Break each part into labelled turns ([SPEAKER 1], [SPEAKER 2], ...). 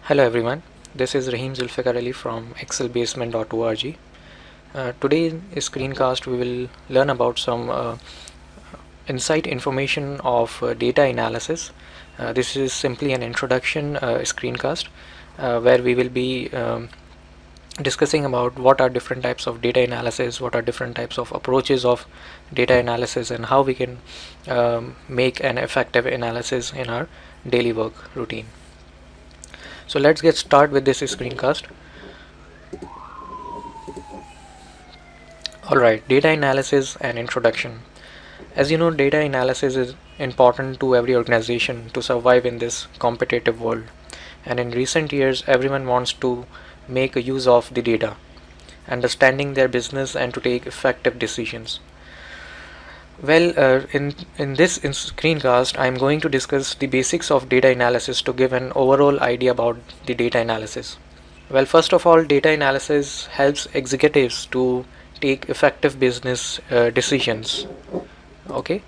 [SPEAKER 1] Hello everyone, this is Rahim Zulfikar Ali from excelbasement.org. Today in this screencast we will learn about some insight information of data analysis. This is simply an introduction screencast where we will be discussing about what are different types of data analysis, what are different types of approaches of data analysis, and how we can make an effective analysis in our daily work routine. So let's get started with this screencast. Alright, data analysis and introduction. As you know, data analysis is important to every organization to survive in this competitive world. And in recent years, everyone wants to make a use of the data, understanding their business and to take effective decisions. Well, in this screencast, I'm going to discuss the basics of data analysis to give an overall idea about the data analysis. Well, first of all, data analysis helps executives to take effective business decisions. Okay.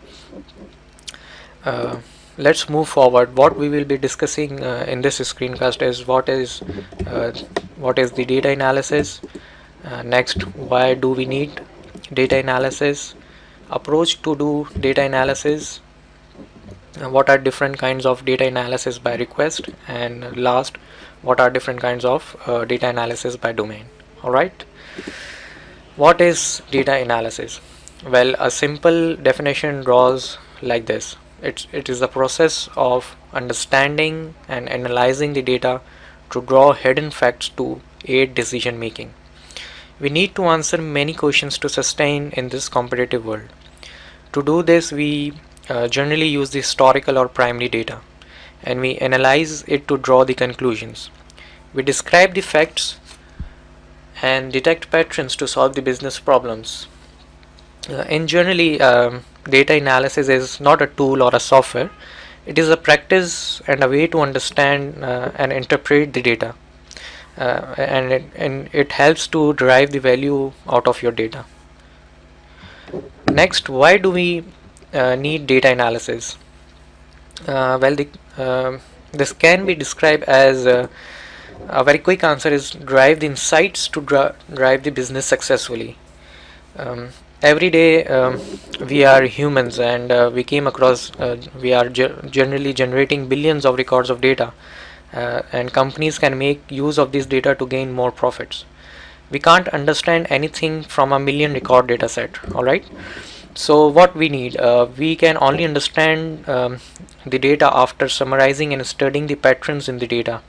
[SPEAKER 1] Let's move forward. What we will be discussing in this screencast is what is the data analysis. Next, why do we need data analysis? Approach to do data analysis, what are different kinds of data analysis by request, and last, what are different kinds of data analysis by domain. Alright, what is data analysis? Well, a simple definition draws like this. It is the process of understanding and analyzing the data to draw hidden facts to aid decision making. We need to answer many questions to sustain in this competitive world. To do this, we generally use the historical or primary data, and we analyze it to draw the conclusions. We describe the facts and detect patterns to solve the business problems. In generally, data analysis is not a tool or a software. It is a practice and a way to understand and interpret the data. And it helps to derive the value out of your data. Next, why do we need data analysis? This can be described as a very quick answer is drive the insights to drive the business successfully. Every day we are humans, and we came across we are generally generating billions of records of data, and companies can make use of this data to gain more profits. We can't understand anything from a million record data set. Alright, so what we need, we can only understand the data after summarizing and studying the patterns in the data.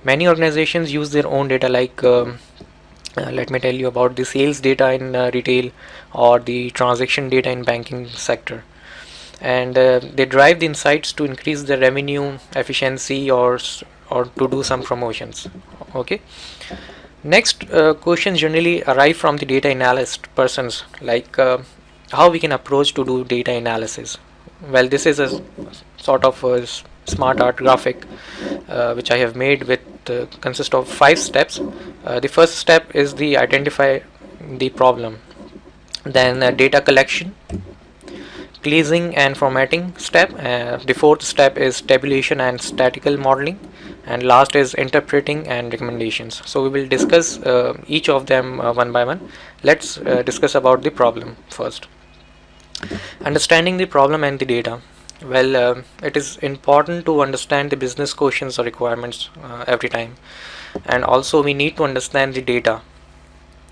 [SPEAKER 1] Many organizations use their own data, like let me tell you about the sales data in retail or the transaction data in banking sector, and they drive the insights to increase the revenue efficiency or to do some promotions. Okay. Next, questions generally arrive from the data analyst persons, like how we can approach to do data analysis. Well, this is a sort of a smart art graphic which I have made with consist of 5 steps. The first step is the identify the problem, then data collection, cleansing and formatting step. The fourth step is tabulation and statistical modeling, and last is interpreting and recommendations. So we will discuss each of them one by one. Let's discuss about the problem first. Understanding the problem and the data. Well, it is important to understand the business questions or requirements every time, and also we need to understand the data,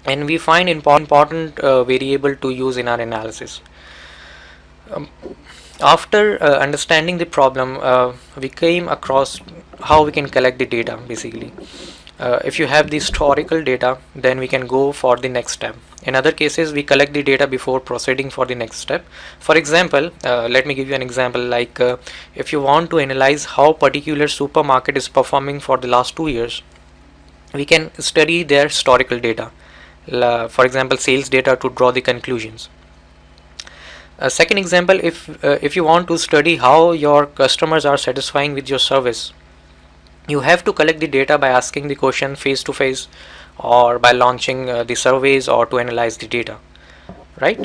[SPEAKER 1] and we find important variable to use in our analysis. After understanding the problem, we came across how we can collect the data. Basically, if you have the historical data, then we can go for the next step. In other cases, we collect the data before proceeding for the next step. For example, let me give you an example, like if you want to analyze how particular supermarket is performing for the last 2 years, we can study their historical data, for example sales data, to draw the conclusions. A second example, if you want to study how your customers are satisfying with your service, you have to collect the data by asking the question face to face, or by launching the surveys, or to analyze the data. right?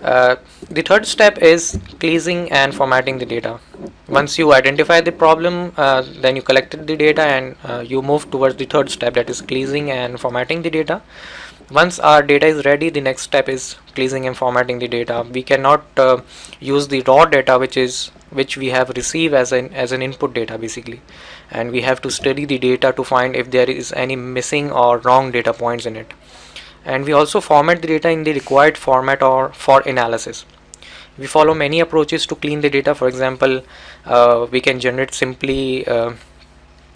[SPEAKER 1] Uh, the third step is cleansing and formatting the data. Once you identify the problem, then you collected the data, and you move towards the third step, that is cleansing and formatting the data. Once our data is ready, the next step is cleansing and formatting the data. We cannot use the raw data which we have received as an input data basically, and we have to study the data to find if there is any missing or wrong data points in it. And we also format the data in the required format or for analysis. We follow many approaches to clean the data. For example, we can generate simply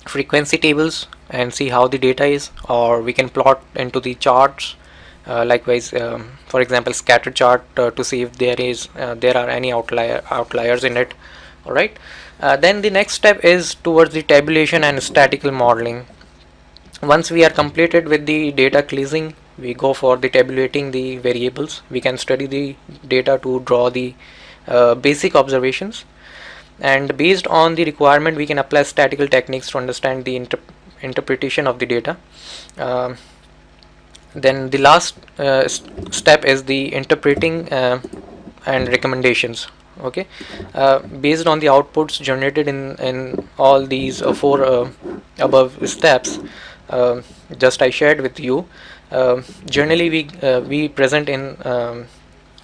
[SPEAKER 1] frequency tables and see how the data is, or we can plot into the charts. Likewise, for example, scatter chart to see if there are any outliers in it. All right. Then the next step is towards the tabulation and statistical modeling. Once we are completed with the data cleansing, we go for the tabulating the variables. We can study the data to draw the basic observations, and based on the requirement we can apply statistical techniques to understand the interpretation of the data. Then the last step is the interpreting and recommendations. Okay, based on the outputs generated in all these four above steps, just I shared with you. Generally, we present in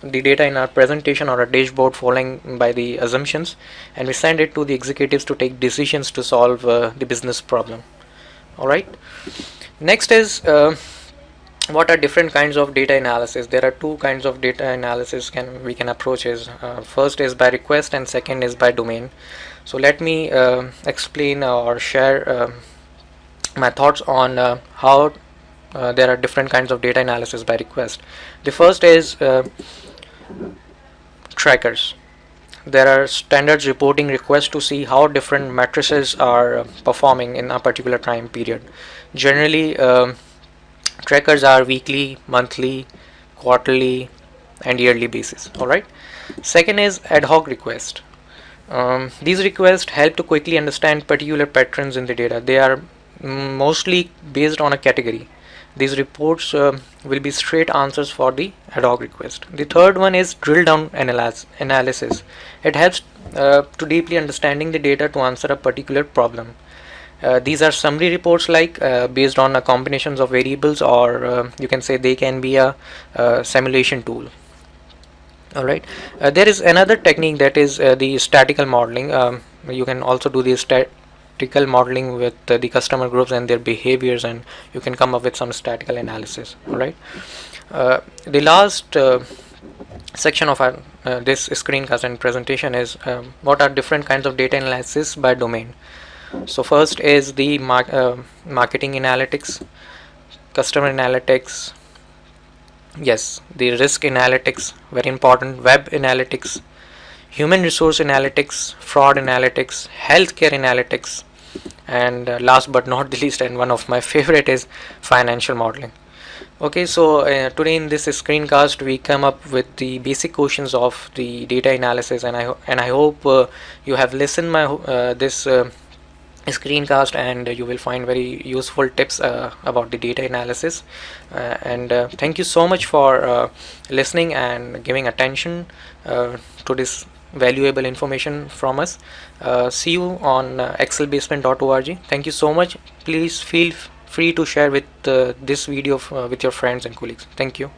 [SPEAKER 1] the data in our presentation or a dashboard following by the assumptions, and we send it to the executives to take decisions to solve the business problem. All right. Next is what are different kinds of data analysis. There are two kinds of data analysis we can approach. Is first is by request and second is by domain. So let me explain or share my thoughts on how there are different kinds of data analysis by request. The first is trackers. There are standards reporting requests to see how different matrices are performing in a particular time period. Generally, trackers are weekly, monthly, quarterly, and yearly basis. All right. Second is ad hoc request. These requests help to quickly understand particular patterns in the data. They are mostly based on a category. These reports will be straight answers for the ad hoc request. The third one is drill down analysis. It helps to deeply understanding the data to answer a particular problem. These are summary reports based on combinations of variables, or you can say they can be a simulation tool. All right. There is another technique, that is the statistical modeling. You can also do the statistical modeling with the customer groups and their behaviors, and you can come up with some statistical analysis. All right. The last section of our this screencast and presentation is what are different kinds of data analysis by domain. So first is the marketing analytics, customer analytics, yes, the risk analytics, very important, web analytics, human resource analytics, fraud analytics, healthcare analytics, and last but not the least, and one of my favorite, is financial modeling. Okay, so today in this screencast we come up with the basic questions of the data analysis, and I hope you have listened my this screencast, and you will find very useful tips about the data analysis. And thank you so much for listening and giving attention to this valuable information from us. See you on excelbasement.org. Thank you so much. Please feel free to share with this video with your friends and colleagues. Thank you.